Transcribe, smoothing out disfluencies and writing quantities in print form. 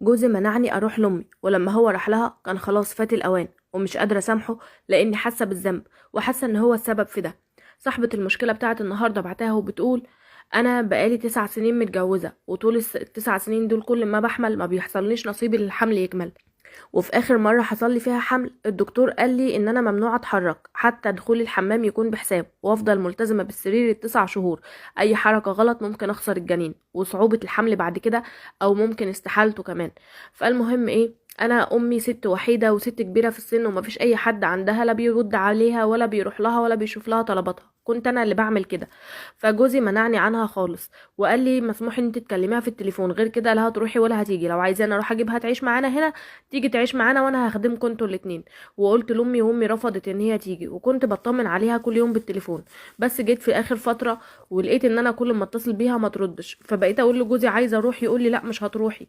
جوزي منعني اروح لامي، ولما هو راح لها كان خلاص فات الاوان، ومش قادره اسامحه لاني حاسه بالذنب وحاسه ان هو السبب في ده. صاحبه المشكله بتاعت النهارده بعتها وبتقول: انا بقالي 9 سنين متجوزه، وطول ال9 سنين دول كل ما بحمل ما بيحصلنيش نصيبي للحمل يكمل. وفي اخر مرة حصل لي فيها حمل الدكتور قال لي ان انا ممنوع اتحرك، حتى دخول الحمام يكون بحساب، وافضل ملتزمة بالسرير ال9 شهور. اي حركة غلط ممكن اخسر الجنين وصعوبة الحمل بعد كده، او ممكن استحالته كمان. فالمهم ايه، انا امي ست وحيدة وست كبيرة في السن، ومفيش اي حد عندها لا بيرد عليها ولا بيروح لها ولا بيشوف لها طلباتها، كنت انا اللي بعمل كده. فجوزي منعني عنها خالص، وقال لي مسموح ان انت تكلميها في التليفون، غير كده لا هتروحي ولا هتيجي، لو عايزاني اروح اجيبها تعيش معانا هنا تيجي تعيش معانا وانا هخدمكم انتوا الاتنين. وقلت لامي وامي رفضت ان هي تيجي، وكنت بطمن عليها كل يوم بالتليفون. بس جيت في اخر فتره ولقيت ان انا كل ما اتصل بيها ما تردش، فبقيت اقول لجوزي عايزه اروح، يقول لي لا مش هتروحي.